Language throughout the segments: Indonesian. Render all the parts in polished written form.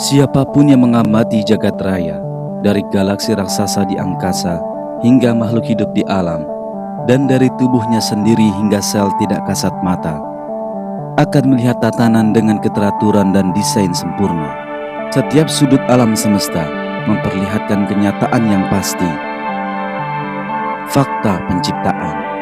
Siapapun yang mengamati jagat raya, dari galaksi raksasa di angkasa hingga makhluk hidup di alam, dan dari tubuhnya sendiri hingga sel tidak kasat mata, akan melihat tatanan dengan keteraturan dan desain sempurna. Setiap sudut alam semesta memperlihatkan kenyataan yang pasti. Fakta penciptaan.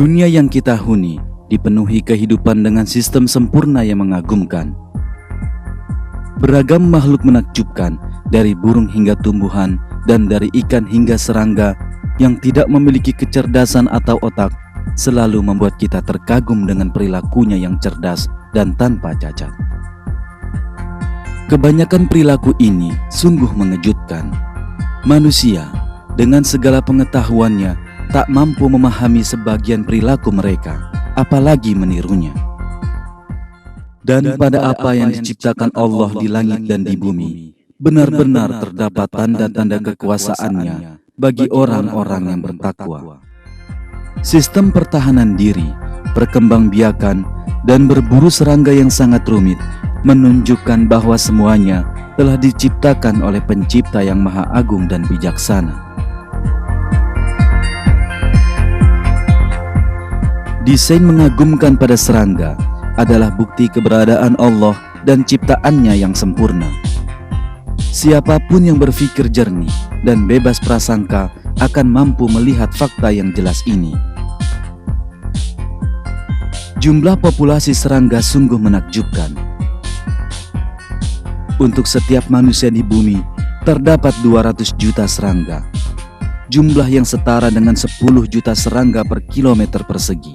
Dunia yang kita huni dipenuhi kehidupan dengan sistem sempurna yang mengagumkan. Beragam makhluk menakjubkan, dari burung hingga tumbuhan dan dari ikan hingga serangga yang tidak memiliki kecerdasan atau otak, selalu membuat kita terkagum dengan perilakunya yang cerdas dan tanpa cacat. Kebanyakan perilaku ini sungguh mengejutkan. Manusia dengan segala pengetahuannya tak mampu memahami sebagian perilaku mereka, apalagi menirunya. Dan pada apa yang diciptakan Allah di langit dan di bumi, benar-benar terdapat tanda-tanda kekuasaannya bagi orang-orang yang bertakwa. Sistem pertahanan diri, perkembangbiakan, dan berburu serangga yang sangat rumit menunjukkan bahwa semuanya telah diciptakan oleh Pencipta yang Maha Agung dan Bijaksana. Desain mengagumkan pada serangga adalah bukti keberadaan Allah dan ciptaannya yang sempurna. Siapapun yang berpikir jernih dan bebas prasangka akan mampu melihat fakta yang jelas ini. Jumlah populasi serangga sungguh menakjubkan. Untuk setiap manusia di bumi, terdapat 200 juta serangga. Jumlah yang setara dengan 10 juta serangga per kilometer persegi.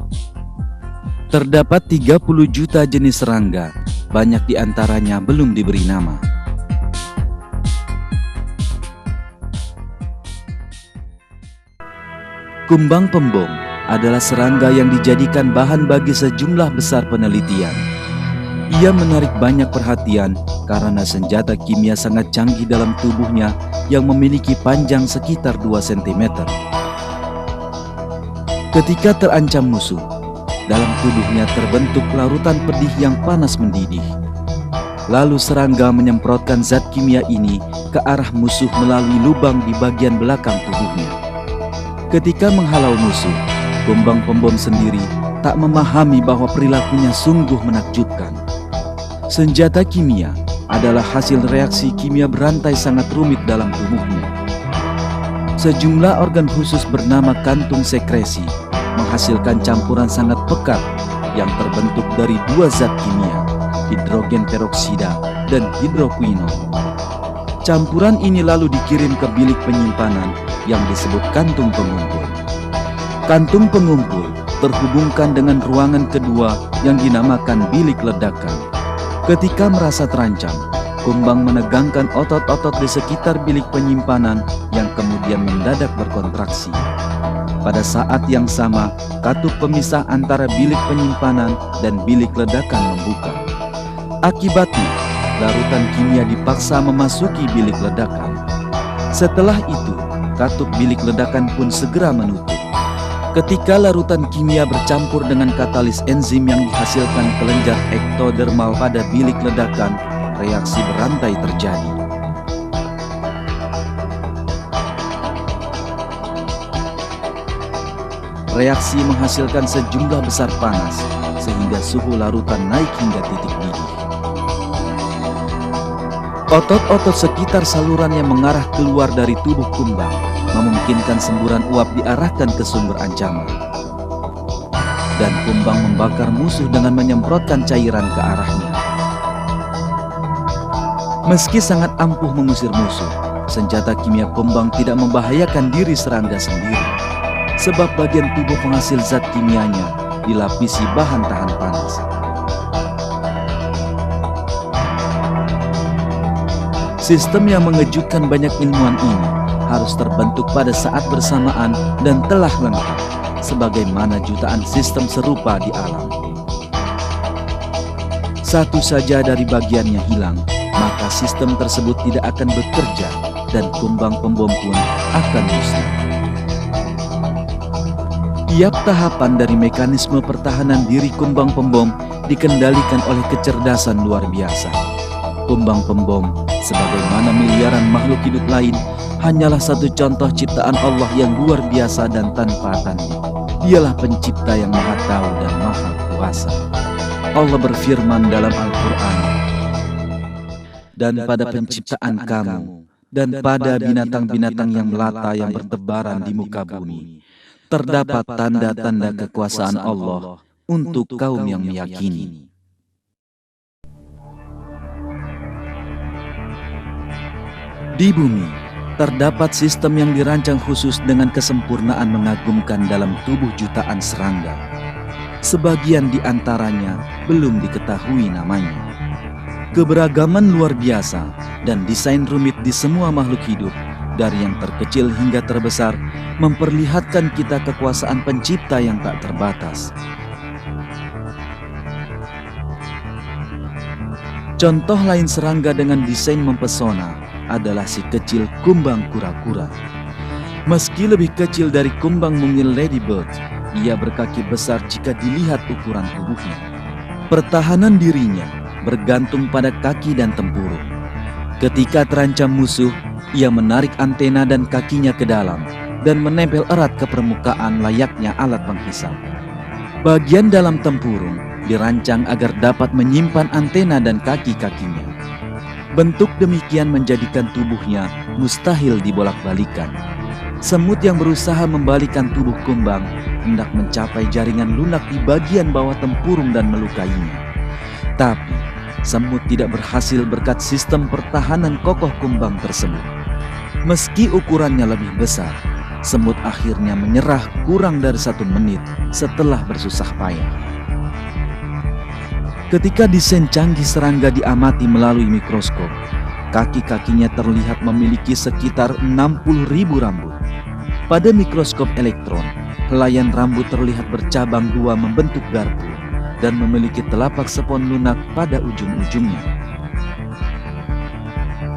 Terdapat 30 juta jenis serangga, banyak di antaranya belum diberi nama. Kumbang pembom adalah serangga yang dijadikan bahan bagi sejumlah besar penelitian. Ia menarik banyak perhatian karena senjata kimia sangat canggih dalam tubuhnya yang memiliki panjang sekitar 2 cm. Ketika terancam musuh, dalam tubuhnya terbentuk larutan pedih yang panas mendidih. Lalu serangga menyemprotkan zat kimia ini ke arah musuh melalui lubang di bagian belakang tubuhnya. Ketika menghalau musuh, kumbang pembom sendiri tak memahami bahwa perilakunya sungguh menakjubkan. Senjata kimia adalah hasil reaksi kimia berantai sangat rumit dalam tubuhnya. Sejumlah organ khusus bernama kantung sekresi menghasilkan campuran sangat pekat yang terbentuk dari dua zat kimia, hidrogen peroksida dan hidrokuinol. Campuran ini lalu dikirim ke bilik penyimpanan yang disebut kantung pengumpul. Kantung pengumpul terhubungkan dengan ruangan kedua yang dinamakan bilik ledakan. Ketika merasa terancam, kumbang menegangkan otot-otot di sekitar bilik penyimpanan yang kemudian mendadak berkontraksi. Pada saat yang sama, katup pemisah antara bilik penyimpanan dan bilik ledakan membuka. Akibatnya, larutan kimia dipaksa memasuki bilik ledakan. Setelah itu, katup bilik ledakan pun segera menutup. Ketika larutan kimia bercampur dengan katalis enzim yang dihasilkan kelenjar ektodermal pada bilik ledakan, reaksi berantai terjadi. Reaksi menghasilkan sejumlah besar panas, sehingga suhu larutan naik hingga titik didih. Otot-otot sekitar saluran yang mengarah keluar dari tubuh kumbang memungkinkan semburan uap diarahkan ke sumber ancaman. Dan kumbang membakar musuh dengan menyemprotkan cairan ke arahnya. Meski sangat ampuh mengusir musuh, senjata kimia kumbang tidak membahayakan diri serangga sendiri, sebab bagian tubuh penghasil zat kimianya dilapisi bahan tahan panas. Sistem yang mengejutkan banyak ilmuwan ini harus terbentuk pada saat bersamaan dan telah lengkap, sebagaimana jutaan sistem serupa di alam. Satu saja dari bagiannya hilang, maka sistem tersebut tidak akan bekerja dan kumbang pembom pun akan musnah. Tiap tahapan dari mekanisme pertahanan diri kumbang pembom dikendalikan oleh kecerdasan luar biasa. Kumbang pembom, sebagaimana miliaran makhluk hidup lain, hanyalah satu contoh ciptaan Allah yang luar biasa dan tanpa tanding. Dialah pencipta yang maha tahu dan maha kuasa. Allah berfirman dalam Al-Quran, "Dan pada penciptaan kamu, dan pada binatang-binatang yang melata yang bertebaran di muka bumi, terdapat tanda-tanda kekuasaan Allah untuk kaum yang meyakini." Di bumi, terdapat sistem yang dirancang khusus dengan kesempurnaan mengagumkan dalam tubuh jutaan serangga. Sebagian di antaranya belum diketahui namanya. Keberagaman luar biasa dan desain rumit di semua makhluk hidup, dari yang terkecil hingga terbesar, memperlihatkan kita kekuasaan pencipta yang tak terbatas. Contoh lain serangga dengan desain mempesona adalah si kecil kumbang kura-kura. Meski lebih kecil dari kumbang mungil ladybird, ia berkaki besar jika dilihat ukuran tubuhnya. Pertahanan dirinya bergantung pada kaki dan tempurung. Ketika terancam musuh, ia menarik antena dan kakinya ke dalam dan menempel erat ke permukaan layaknya alat penghisap. Bagian dalam tempurung dirancang agar dapat menyimpan antena dan kaki-kakinya. Bentuk demikian menjadikan tubuhnya mustahil dibolak-balikan. Semut yang berusaha membalikan tubuh kumbang hendak mencapai jaringan lunak di bagian bawah tempurung dan melukainya. Tapi semut tidak berhasil berkat sistem pertahanan kokoh kumbang tersebut. Meski ukurannya lebih besar, semut akhirnya menyerah kurang dari 1 menit setelah bersusah payah. Ketika desain canggih serangga diamati melalui mikroskop, kaki-kakinya terlihat memiliki sekitar 60.000 rambut. Pada mikroskop elektron, helaian rambut terlihat bercabang 2 membentuk garpu dan memiliki telapak spons lunak pada ujung-ujungnya.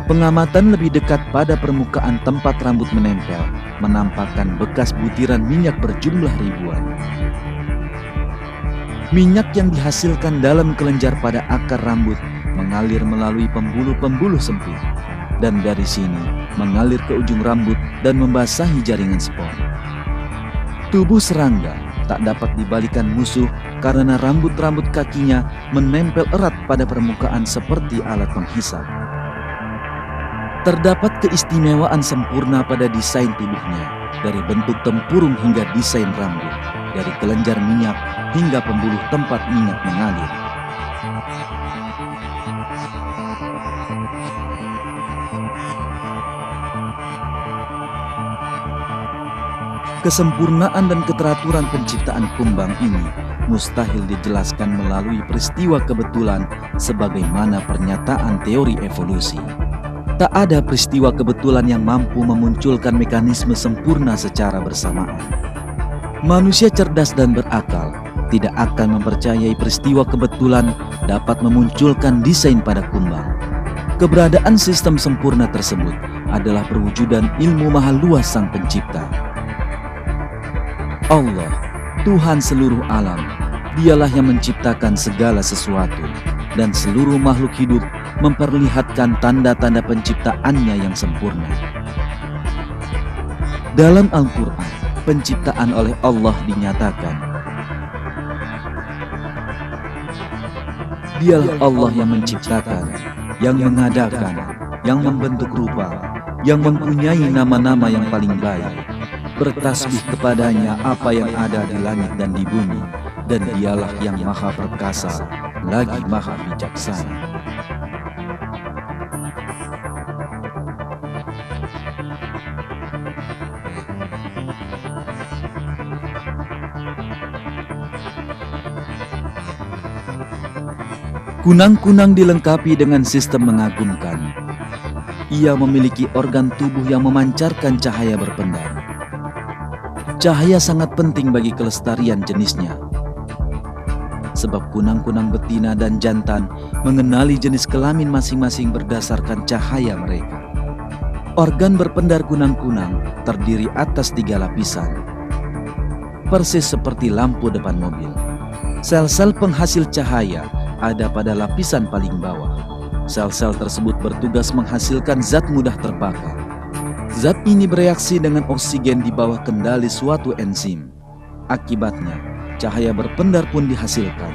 Pengamatan lebih dekat pada permukaan tempat rambut menempel menampakkan bekas butiran minyak berjumlah ribuan. Minyak yang dihasilkan dalam kelenjar pada akar rambut mengalir melalui pembuluh-pembuluh sempit, dan dari sini mengalir ke ujung rambut dan membasahi jaringan spons. Tubuh serangga tak dapat dibalikan musuh karena rambut-rambut kakinya menempel erat pada permukaan seperti alat penghisap. Terdapat keistimewaan sempurna pada desain tubuhnya, dari bentuk tempurung hingga desain rambut, dari kelenjar minyak hingga pembuluh tempat minyak mengalir. Kesempurnaan dan keteraturan penciptaan kumbang ini mustahil dijelaskan melalui peristiwa kebetulan sebagaimana pernyataan teori evolusi. Tak ada peristiwa kebetulan yang mampu memunculkan mekanisme sempurna secara bersamaan. Manusia cerdas dan berakal tidak akan mempercayai peristiwa kebetulan dapat memunculkan desain pada kumbang. Keberadaan sistem sempurna tersebut adalah perwujudan ilmu maha luas Sang Pencipta. Allah, Tuhan seluruh alam, Dialah yang menciptakan segala sesuatu, dan seluruh makhluk hidup memperlihatkan tanda-tanda penciptaannya yang sempurna. Dalam Al-Quran, penciptaan oleh Allah dinyatakan. Dialah Allah yang menciptakan, yang mengadakan, yang membentuk rupa, yang mempunyai nama-nama yang paling baik. Bertasbih kepadanya apa yang ada di langit dan di bumi, dan Dialah yang maha perkasa, lagi maha bijaksana. Kunang-kunang dilengkapi dengan sistem mengagumkan. Ia memiliki organ tubuh yang memancarkan cahaya berpendar. Cahaya sangat penting bagi kelestarian jenisnya. Sebab kunang-kunang betina dan jantan mengenali jenis kelamin masing-masing berdasarkan cahaya mereka. Organ berpendar kunang-kunang terdiri atas 3 lapisan. Persis seperti lampu depan mobil. Sel-sel penghasil cahaya ada pada lapisan paling bawah. Sel-sel tersebut bertugas menghasilkan zat mudah terbakar. Zat ini bereaksi dengan oksigen di bawah kendali suatu enzim. Akibatnya, cahaya berpendar pun dihasilkan.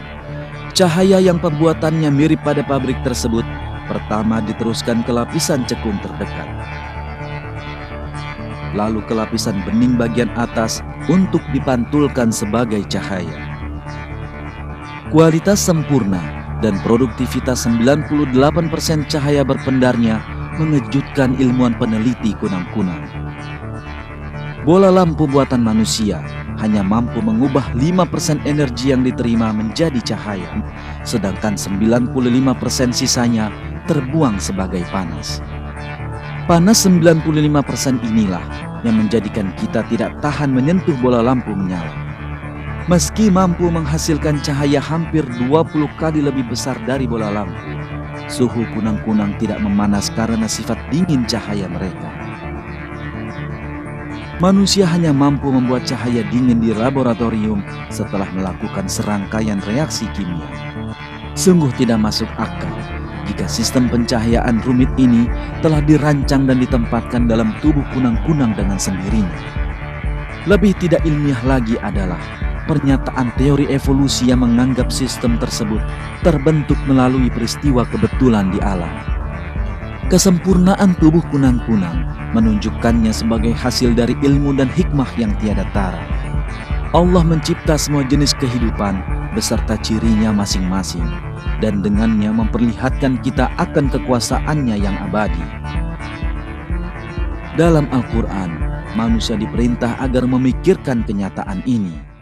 Cahaya yang pembuatannya mirip pada pabrik tersebut, pertama diteruskan ke lapisan cekung terdekat, lalu ke lapisan bening bagian atas untuk dipantulkan sebagai cahaya. Kualitas sempurna dan produktivitas 98% cahaya berpendarnya mengejutkan ilmuwan peneliti kunang-kunang. Bola lampu buatan manusia hanya mampu mengubah 5% energi yang diterima menjadi cahaya, sedangkan 95% sisanya terbuang sebagai panas. Panas 95% inilah yang menjadikan kita tidak tahan menyentuh bola lampu menyala. Meski mampu menghasilkan cahaya hampir 20 kali lebih besar dari bola lampu, suhu kunang-kunang tidak memanas karena sifat dingin cahaya mereka. Manusia hanya mampu membuat cahaya dingin di laboratorium setelah melakukan serangkaian reaksi kimia. Sungguh tidak masuk akal jika sistem pencahayaan rumit ini telah dirancang dan ditempatkan dalam tubuh kunang-kunang dengan sendirinya. Lebih tidak ilmiah lagi adalah pernyataan teori evolusi yang menganggap sistem tersebut terbentuk melalui peristiwa kebetulan di alam. Kesempurnaan tubuh kunang-kunang menunjukkannya sebagai hasil dari ilmu dan hikmah yang tiada tara. Allah mencipta semua jenis kehidupan beserta cirinya masing-masing, dan dengannya memperlihatkan kita akan kekuasaannya yang abadi. Dalam Al-Quran, manusia diperintah agar memikirkan kenyataan ini.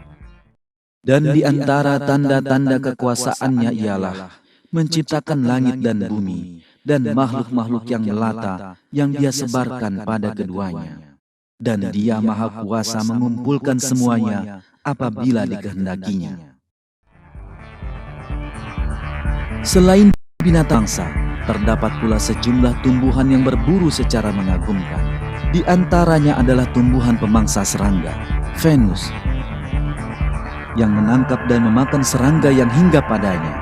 Dan di antara tanda-tanda kekuasaannya ialah menciptakan langit dan bumi dan makhluk-makhluk yang melata yang Dia sebarkan pada keduanya. Dan Dia maha kuasa mengumpulkan semuanya apabila dikehendakinya. Selain binatang bangsa, terdapat pula sejumlah tumbuhan yang berburu secara mengagumkan. Di antaranya adalah tumbuhan pemangsa serangga, Venus, yang menangkap dan memakan serangga yang hinggap padanya.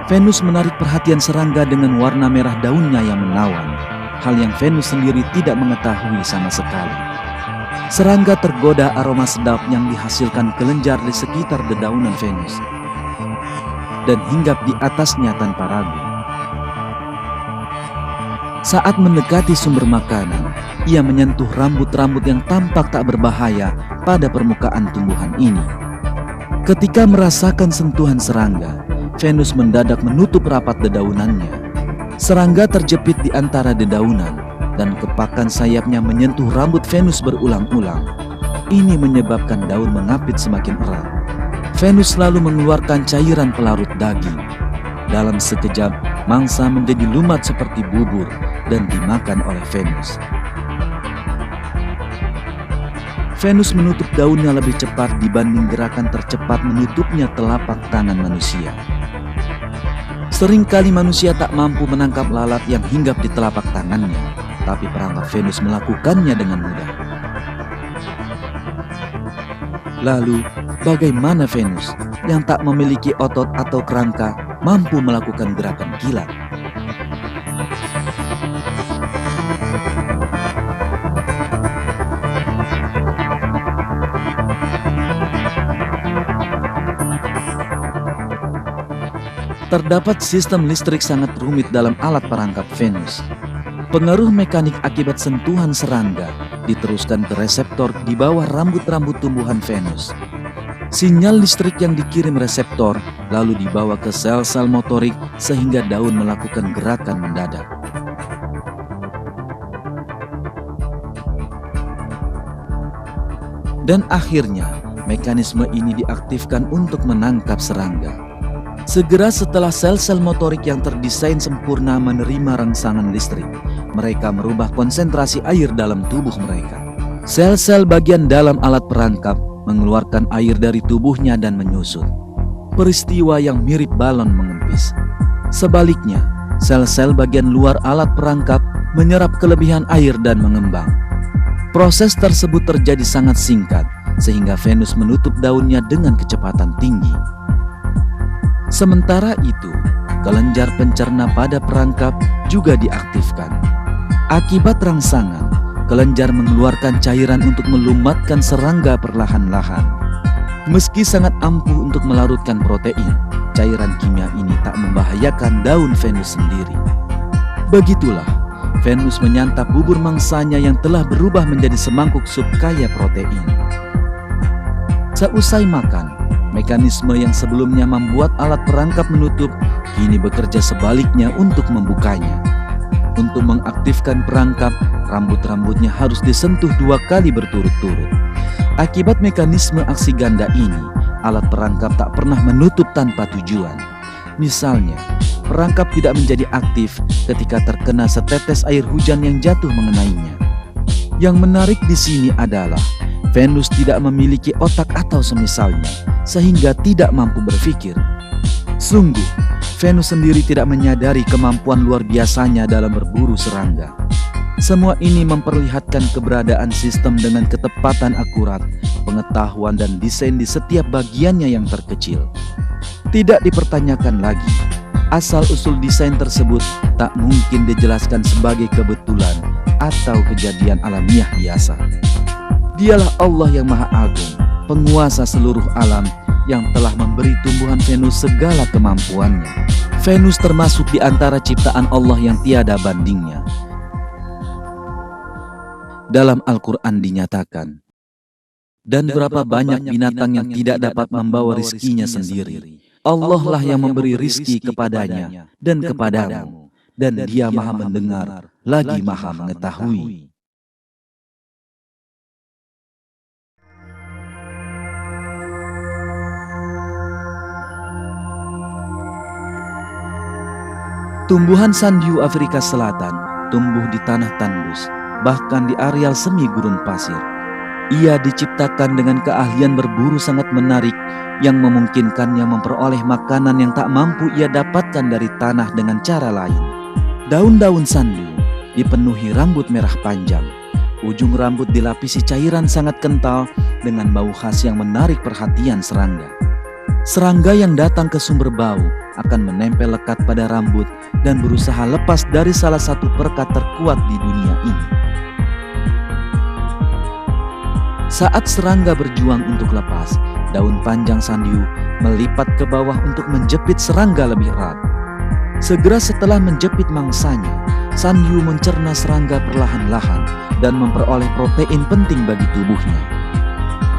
Venus menarik perhatian serangga dengan warna merah daunnya yang menawan, hal yang Venus sendiri tidak mengetahui sama sekali. Serangga tergoda aroma sedap yang dihasilkan kelenjar di sekitar dedaunan Venus dan hinggap di atasnya tanpa ragu. Saat mendekati sumber makanan, ia menyentuh rambut-rambut yang tampak tak berbahaya pada permukaan tumbuhan ini. Ketika merasakan sentuhan serangga, Venus mendadak menutup rapat dedaunannya. Serangga terjepit di antara dedaunan dan kepakan sayapnya menyentuh rambut Venus berulang-ulang. Ini menyebabkan daun mengapit semakin erat. Venus lalu mengeluarkan cairan pelarut daging. Dalam sekejap, mangsa menjadi lumat seperti bubur dan dimakan oleh Venus. Venus menutup daunnya lebih cepat dibanding gerakan tercepat menutupnya telapak tangan manusia. Seringkali manusia tak mampu menangkap lalat yang hinggap di telapak tangannya, tapi perangkap Venus melakukannya dengan mudah. Lalu, bagaimana Venus yang tak memiliki otot atau kerangka mampu melakukan gerakan kilat? Terdapat sistem listrik sangat rumit dalam alat perangkap Venus. Pengaruh mekanik akibat sentuhan serangga diteruskan ke reseptor di bawah rambut-rambut tumbuhan Venus. Sinyal listrik yang dikirim reseptor lalu dibawa ke sel-sel motorik sehingga daun melakukan gerakan mendadak. Dan akhirnya, mekanisme ini diaktifkan untuk menangkap serangga. Segera setelah sel-sel motorik yang terdesain sempurna menerima rangsangan listrik, mereka merubah konsentrasi air dalam tubuh mereka. Sel-sel bagian dalam alat perangkap mengeluarkan air dari tubuhnya dan menyusut. Peristiwa yang mirip balon mengempis. Sebaliknya, sel-sel bagian luar alat perangkap menyerap kelebihan air dan mengembang. Proses tersebut terjadi sangat singkat, sehingga Venus menutup daunnya dengan kecepatan tinggi. Sementara itu, kelenjar pencerna pada perangkap juga diaktifkan. Akibat rangsangan, kelenjar mengeluarkan cairan untuk melumatkan serangga perlahan-lahan. Meski sangat ampuh untuk melarutkan protein, cairan kimia ini tak membahayakan daun Venus sendiri. Begitulah, Venus menyantap bubur mangsanya yang telah berubah menjadi semangkuk sup kaya protein. Seusai makan, mekanisme yang sebelumnya membuat alat perangkap menutup, kini bekerja sebaliknya untuk membukanya. Untuk mengaktifkan perangkap, rambut-rambutnya harus disentuh 2 kali berturut-turut. Akibat mekanisme aksi ganda ini, alat perangkap tak pernah menutup tanpa tujuan. Misalnya, perangkap tidak menjadi aktif ketika terkena setetes air hujan yang jatuh mengenainya. Yang menarik di sini adalah Venus tidak memiliki otak atau semisalnya, sehingga tidak mampu berpikir. Sungguh, Venus sendiri tidak menyadari kemampuan luar biasanya dalam berburu serangga. Semua ini memperlihatkan keberadaan sistem dengan ketepatan akurat, pengetahuan dan desain di setiap bagiannya yang terkecil. Tidak dipertanyakan lagi, asal-usul desain tersebut tak mungkin dijelaskan sebagai kebetulan atau kejadian alamiah biasa. Dialah Allah yang Maha Agung, penguasa seluruh alam yang telah memberi tumbuhan Venus segala kemampuannya. Venus termasuk di antara ciptaan Allah yang tiada bandingnya. Dalam Al-Quran dinyatakan, dan berapa banyak binatang yang tidak dapat membawa rizkinya sendiri. Allah lah yang memberi rizki kepadanya dan kepadamu, dan Dia Maha mendengar lagi Maha mengetahui. Tumbuhan sandiu Afrika Selatan tumbuh di tanah tandus, bahkan di areal semi gurun pasir. Ia diciptakan dengan keahlian berburu sangat menarik yang memungkinkannya memperoleh makanan yang tak mampu ia dapatkan dari tanah dengan cara lain. Daun-daun sandiu dipenuhi rambut merah panjang. Ujung rambut dilapisi cairan sangat kental dengan bau khas yang menarik perhatian serangga. Serangga yang datang ke sumber bau akan menempel lekat pada rambut dan berusaha lepas dari salah satu perekat terkuat di dunia ini. Saat serangga berjuang untuk lepas, daun panjang sandiu melipat ke bawah untuk menjepit serangga lebih erat. Segera setelah menjepit mangsanya, sandiu mencerna serangga perlahan-lahan dan memperoleh protein penting bagi tubuhnya.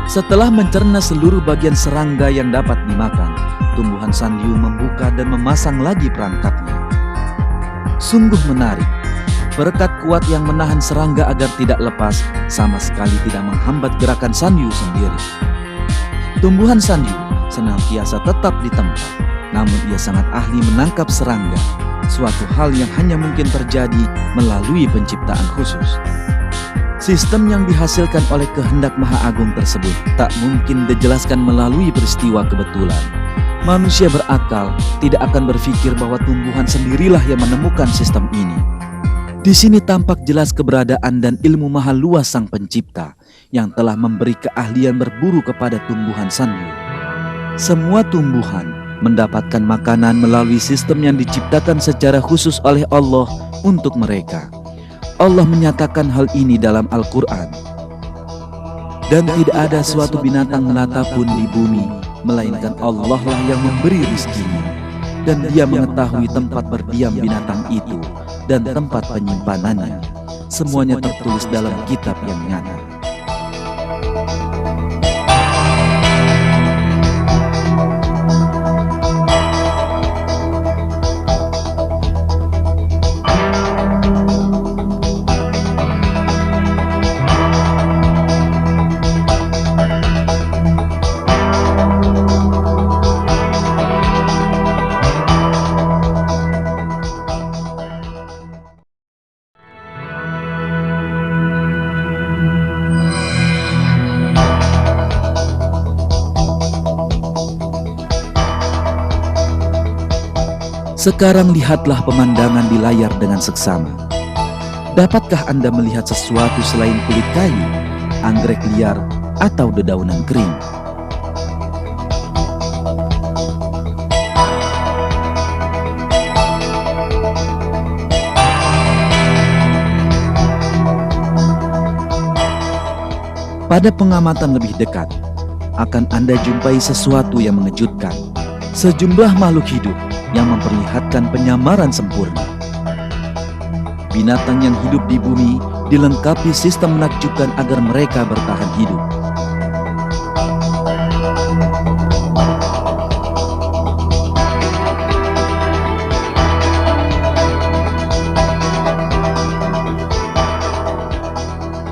Setelah mencerna seluruh bagian serangga yang dapat dimakan, tumbuhan sandiu membuka dan memasang lagi perangkapnya. Sungguh menarik. Perekat kuat yang menahan serangga agar tidak lepas sama sekali tidak menghambat gerakan sandiu sendiri. Tumbuhan sandiu senantiasa tetap di tempat, namun ia sangat ahli menangkap serangga, suatu hal yang hanya mungkin terjadi melalui penciptaan khusus. Sistem yang dihasilkan oleh kehendak Maha Agung tersebut tak mungkin dijelaskan melalui peristiwa kebetulan. Manusia berakal tidak akan berpikir bahwa tumbuhan sendirilah yang menemukan sistem ini. Di sini tampak jelas keberadaan dan ilmu maha luas Sang Pencipta yang telah memberi keahlian berburu kepada tumbuhan sandiu. Semua tumbuhan mendapatkan makanan melalui sistem yang diciptakan secara khusus oleh Allah untuk mereka. Allah menyatakan hal ini dalam Al-Quran. Dan tidak ada suatu binatang melata pun di bumi, melainkan Allah lah yang memberi rizkinya. Dan Dia mengetahui tempat berdiam binatang itu dan tempat penyimpanannya. Semuanya tertulis dalam kitab yang nyata. Sekarang lihatlah pemandangan di layar dengan seksama. Dapatkah Anda melihat sesuatu selain kulit kayu, anggrek liar, atau dedaunan kering? Pada pengamatan lebih dekat, akan Anda jumpai sesuatu yang mengejutkan. Sejumlah makhluk hidup yang memperlihatkan penyamaran sempurna. Binatang yang hidup di bumi dilengkapi sistem menakjubkan agar mereka bertahan hidup.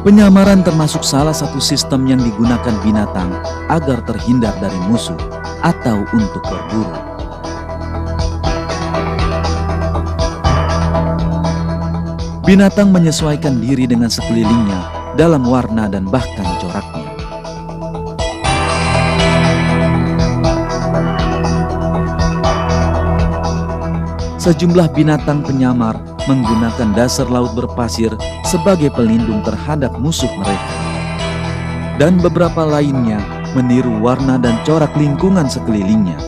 Penyamaran termasuk salah satu sistem yang digunakan binatang agar terhindar dari musuh atau untuk berburu. Binatang menyesuaikan diri dengan sekelilingnya dalam warna dan bahkan coraknya. Sejumlah binatang penyamar menggunakan dasar laut berpasir sebagai pelindung terhadap musuh mereka. Dan beberapa lainnya meniru warna dan corak lingkungan sekelilingnya.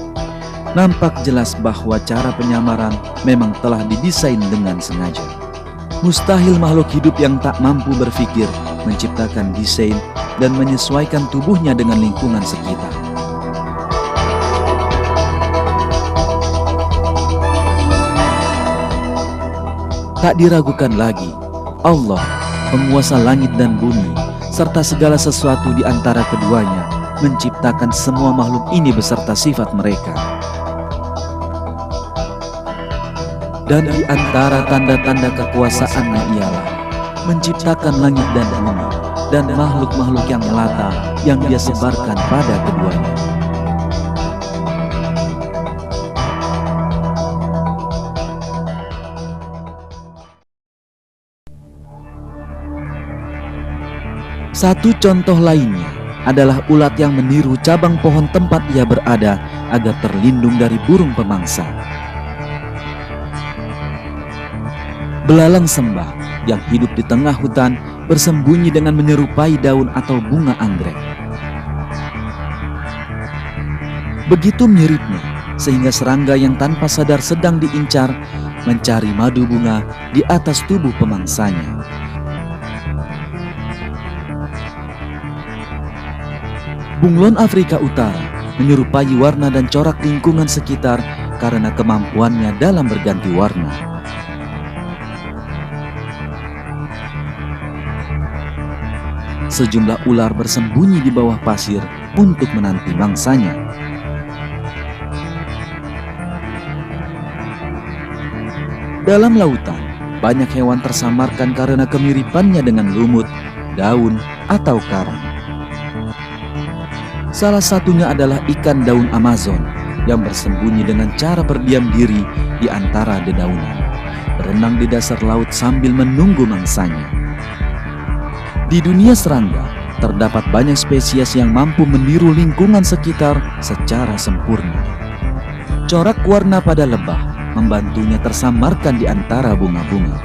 Nampak jelas bahwa cara penyamaran memang telah didesain dengan sengaja. Mustahil makhluk hidup yang tak mampu berpikir menciptakan desain dan menyesuaikan tubuhnya dengan lingkungan sekitar. Tak diragukan lagi, Allah, penguasa langit dan bumi, serta segala sesuatu di antara keduanya, menciptakan semua makhluk ini beserta sifat mereka. Dan di antara tanda-tanda kekuasaannya ialah menciptakan langit dan bumi dan makhluk-makhluk yang melata yang Dia sebarkan pada keduanya. Satu contoh lainnya adalah ulat yang meniru cabang pohon tempat ia berada agar terlindung dari burung pemangsa. Belalang sembah yang hidup di tengah hutan bersembunyi dengan menyerupai daun atau bunga anggrek. Begitu miripnya sehingga serangga yang tanpa sadar sedang diincar mencari madu bunga di atas tubuh pemangsanya. Bunglon Afrika Utara menyerupai warna dan corak lingkungan sekitar karena kemampuannya dalam berganti warna. Sejumlah ular bersembunyi di bawah pasir untuk menanti mangsanya. Dalam lautan, banyak hewan tersamarkan karena kemiripannya dengan lumut, daun, atau karang. Salah satunya adalah ikan daun Amazon yang bersembunyi dengan cara berdiam diri di antara dedaunan, berenang di dasar laut sambil menunggu mangsanya. Di dunia serangga, terdapat banyak spesies yang mampu meniru lingkungan sekitar secara sempurna. Corak warna pada lebah membantunya tersamarkan di antara bunga-bunga.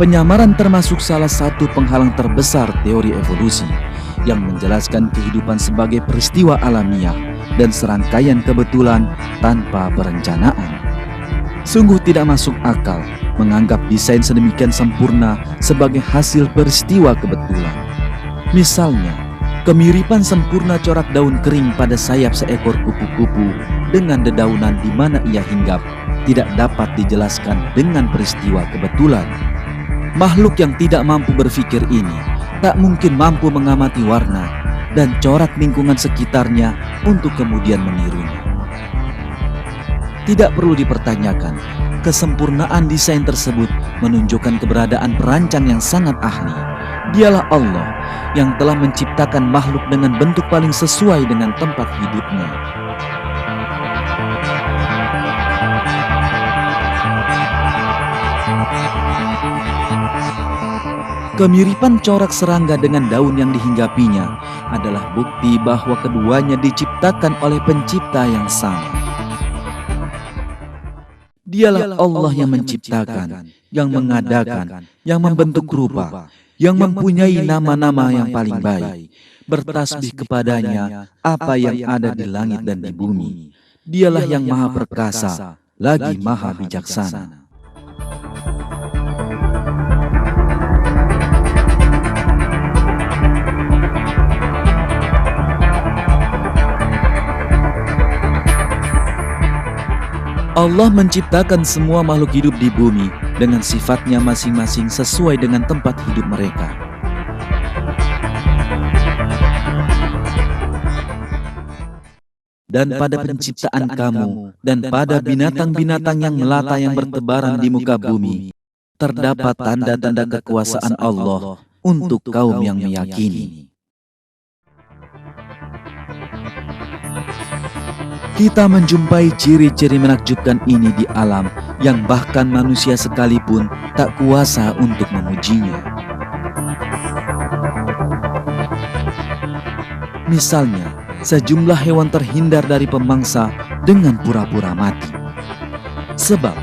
Penyamaran termasuk salah satu penghalang terbesar teori evolusi yang menjelaskan kehidupan sebagai peristiwa alamiah dan serangkaian kebetulan tanpa perencanaan. Sungguh tidak masuk akal menganggap desain sedemikian sempurna sebagai hasil peristiwa kebetulan. Misalnya, kemiripan sempurna corak daun kering pada sayap seekor kupu-kupu dengan dedaunan di mana ia hinggap tidak dapat dijelaskan dengan peristiwa kebetulan. Makhluk yang tidak mampu berpikir ini tak mungkin mampu mengamati warna dan corak lingkungan sekitarnya untuk kemudian menirunya. Tidak perlu dipertanyakan, kesempurnaan desain tersebut menunjukkan keberadaan perancang yang sangat ahli. Dialah Allah yang telah menciptakan makhluk dengan bentuk paling sesuai dengan tempat hidupnya. Kemiripan corak serangga dengan daun yang dihinggapinya adalah bukti bahwa keduanya diciptakan oleh pencipta yang sama. Dialah Allah yang menciptakan, yang mengadakan, yang membentuk rupa, yang mempunyai nama-nama yang paling baik. Bertasbih kepadanya apa yang ada di langit dan di bumi. Dialah yang maha perkasa, lagi maha bijaksana. Allah menciptakan semua makhluk hidup di bumi dengan sifatnya masing-masing sesuai dengan tempat hidup mereka. Dan pada penciptaan kamu dan pada binatang-binatang yang melata yang bertebaran di muka bumi, terdapat tanda-tanda kekuasaan Allah untuk kaum yang meyakini. Kita menjumpai ciri-ciri menakjubkan ini di alam yang bahkan manusia sekalipun tak kuasa untuk memujinya. Misalnya, sejumlah hewan terhindar dari pemangsa dengan pura-pura mati. Sebab,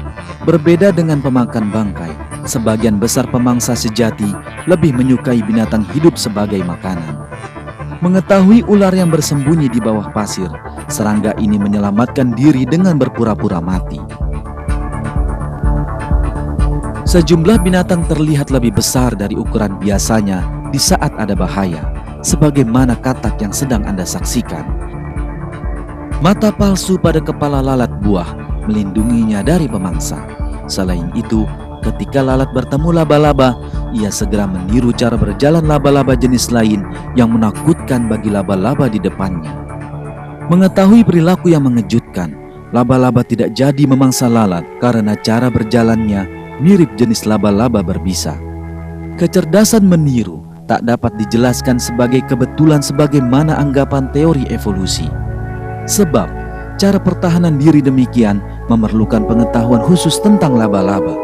berbeda dengan pemakan bangkai, sebagian besar pemangsa sejati lebih menyukai binatang hidup sebagai makanan. Mengetahui ular yang bersembunyi di bawah pasir, serangga ini menyelamatkan diri dengan berpura-pura mati. Sejumlah binatang terlihat lebih besar dari ukuran biasanya di saat ada bahaya, sebagaimana katak yang sedang Anda saksikan. Mata palsu pada kepala lalat buah melindunginya dari pemangsa. Selain itu, ketika lalat bertemu laba-laba, ia segera meniru cara berjalan laba-laba jenis lain yang menakutkan bagi laba-laba di depannya. Mengetahui perilaku yang mengejutkan, laba-laba tidak jadi memangsa lalat karena cara berjalannya mirip jenis laba-laba berbisa. Kecerdasan meniru tak dapat dijelaskan sebagai kebetulan sebagaimana anggapan teori evolusi. Sebab, cara pertahanan diri demikian memerlukan pengetahuan khusus tentang laba-laba.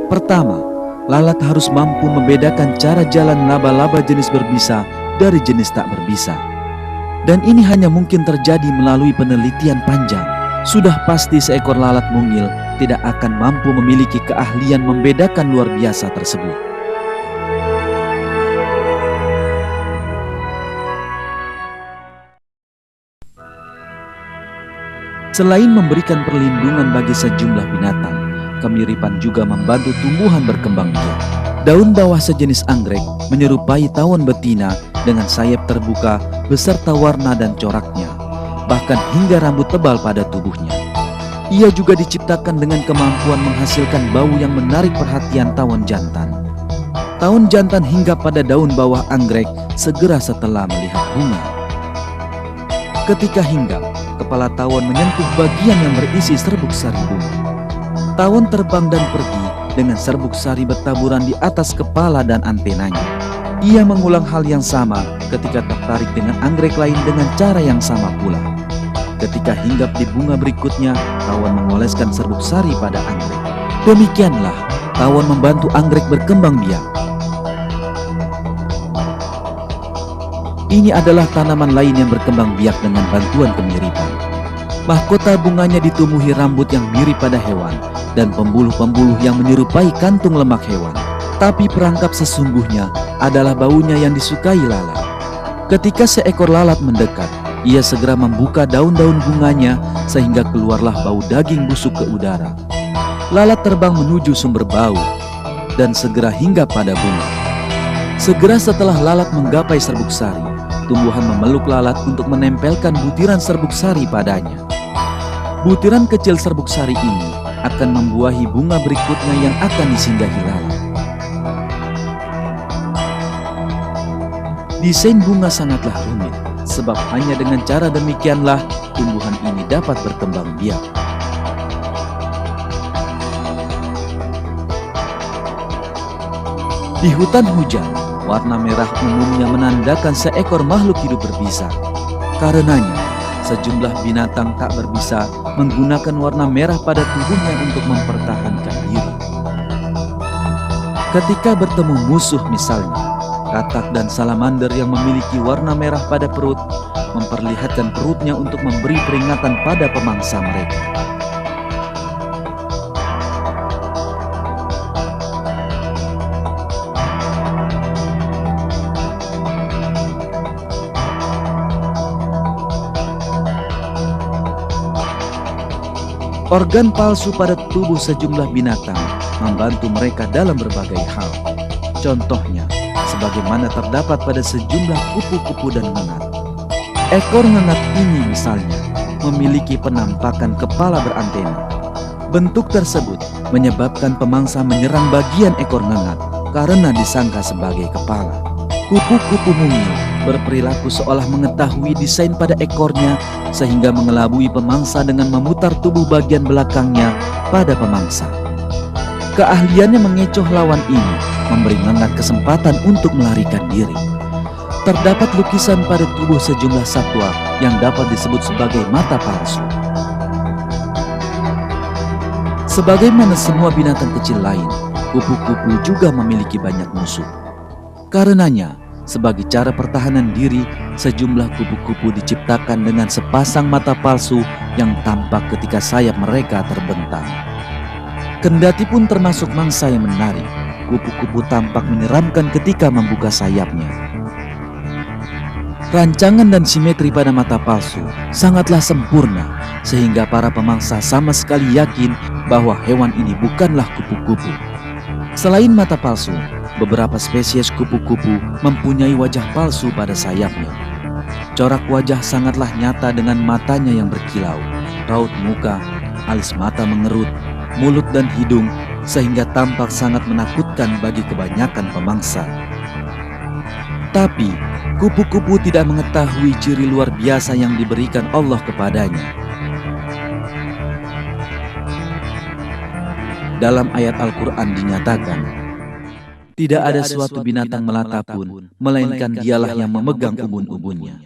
Pertama, lalat harus mampu membedakan cara jalan laba-laba jenis berbisa dari jenis tak berbisa. Dan ini hanya mungkin terjadi melalui penelitian panjang. Sudah pasti seekor lalat mungil tidak akan mampu memiliki keahlian membedakan luar biasa tersebut. Selain memberikan perlindungan bagi sejumlah binatang, kemiripan juga membantu tumbuhan berkembang biak. Daun bawah sejenis anggrek menyerupai tawon betina dengan sayap terbuka beserta warna dan coraknya, bahkan hingga rambut tebal pada tubuhnya. Ia juga diciptakan dengan kemampuan menghasilkan bau yang menarik perhatian tawon jantan. Tawon jantan hinggap pada daun bawah anggrek segera setelah melihat bunga. Ketika hinggap, kepala tawon menyentuh bagian yang berisi serbuk sari bunga. Tawon terbang dan pergi dengan serbuk sari bertaburan di atas kepala dan antenanya. Ia mengulang hal yang sama ketika tertarik dengan anggrek lain dengan cara yang sama pula. Ketika hinggap di bunga berikutnya, tawon mengoleskan serbuk sari pada anggrek. Demikianlah tawon membantu anggrek berkembang biak. Ini adalah tanaman lain yang berkembang biak dengan bantuan kemiripan. Mahkota bunganya ditumbuhi rambut yang mirip pada hewan dan pembuluh-pembuluh yang menyerupai kantung lemak hewan. Tapi perangkap sesungguhnya adalah baunya yang disukai lalat. Ketika seekor lalat mendekat, ia segera membuka daun-daun bunganya sehingga keluarlah bau daging busuk ke udara. Lalat terbang menuju sumber bau dan segera hinggap pada bunga. Segera setelah lalat menggapai serbuk sari, tumbuhan memeluk lalat untuk menempelkan butiran serbuk sari padanya. Butiran kecil serbuk sari ini akan membuahi bunga berikutnya yang akan disinggahi lalat. Desain bunga sangatlah rumit, sebab hanya dengan cara demikianlah tumbuhan ini dapat berkembang biak. Di hutan hujan, warna merah umumnya menandakan seekor makhluk hidup berbisa. Karenanya, sejumlah binatang tak berbisa menggunakan warna merah pada tubuhnya untuk mempertahankan diri. Ketika bertemu musuh misalnya, katak dan salamander yang memiliki warna merah pada perut memperlihatkan perutnya untuk memberi peringatan pada pemangsa mereka. Organ palsu pada tubuh sejumlah binatang membantu mereka dalam berbagai hal. Contohnya, sebagaimana terdapat pada sejumlah kupu-kupu dan ngengat. Ekor ngengat ini misalnya memiliki penampakan kepala berantena. Bentuk tersebut menyebabkan pemangsa menyerang bagian ekor ngengat karena disangka sebagai kepala. Kupu-kupu mungil berperilaku seolah mengetahui desain pada ekornya sehingga mengelabui pemangsa dengan memutar tubuh bagian belakangnya pada pemangsa. Keahliannya mengecoh lawan ini memberi ngengat kesempatan untuk melarikan diri. Terdapat lukisan pada tubuh sejumlah satwa yang dapat disebut sebagai mata palsu. Sebagaimana semua binatang kecil lain, kupu-kupu juga memiliki banyak musuh. Karenanya, sebagai cara pertahanan diri, sejumlah kupu-kupu diciptakan dengan sepasang mata palsu yang tampak ketika sayap mereka terbentang. Kendati pun termasuk mangsa yang menarik, kupu-kupu tampak menyeramkan ketika membuka sayapnya. Rancangan dan simetri pada mata palsu sangatlah sempurna, sehingga para pemangsa sama sekali yakin bahwa hewan ini bukanlah kupu-kupu. Selain mata palsu, beberapa spesies kupu-kupu mempunyai wajah palsu pada sayapnya. Corak wajah sangatlah nyata dengan matanya yang berkilau, raut muka, alis mata mengerut, mulut dan hidung, sehingga tampak sangat menakutkan bagi kebanyakan pemangsa. Tapi, kupu-kupu tidak mengetahui ciri luar biasa yang diberikan Allah kepadanya. Dalam ayat Al-Quran dinyatakan, tidak ada suatu binatang melata pun, melainkan dialah yang memegang ubun-ubunnya.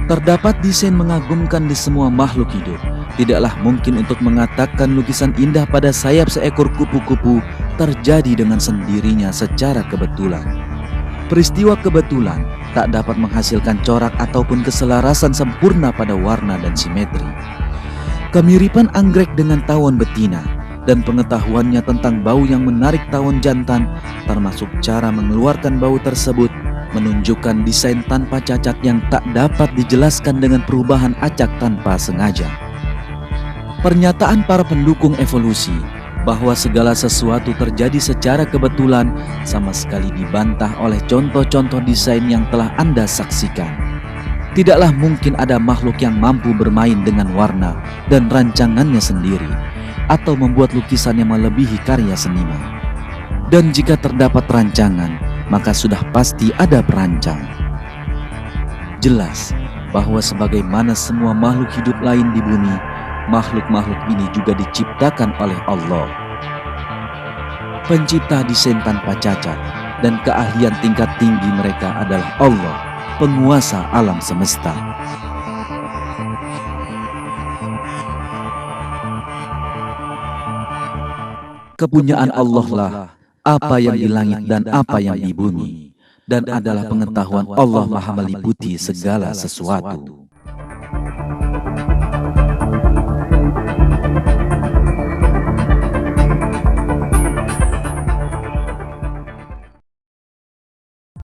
Terdapat desain mengagumkan di semua makhluk hidup. Tidaklah mungkin untuk mengatakan lukisan indah pada sayap seekor kupu-kupu terjadi dengan sendirinya secara kebetulan. Peristiwa kebetulan tak dapat menghasilkan corak ataupun keselarasan sempurna pada warna dan simetri. Kemiripan anggrek dengan tawon betina dan pengetahuannya tentang bau yang menarik tawon jantan, termasuk cara mengeluarkan bau tersebut, menunjukkan desain tanpa cacat yang tak dapat dijelaskan dengan perubahan acak tanpa sengaja. Pernyataan para pendukung evolusi bahwa segala sesuatu terjadi secara kebetulan sama sekali dibantah oleh contoh-contoh desain yang telah Anda saksikan. Tidaklah mungkin ada makhluk yang mampu bermain dengan warna dan rancangannya sendiri, atau membuat lukisan yang melebihi karya seniman. Dan jika terdapat rancangan, maka sudah pasti ada perancang. Jelas bahwa sebagaimana semua makhluk hidup lain di bumi, makhluk-makhluk ini juga diciptakan oleh Allah. Pencipta desain tanpa cacat dan keahlian tingkat tinggi mereka adalah Allah, penguasa alam semesta. Kepunyaan Allah lah apa yang di langit dan apa yang di bumi, dan adalah pengetahuan Allah Maha meliputi segala sesuatu.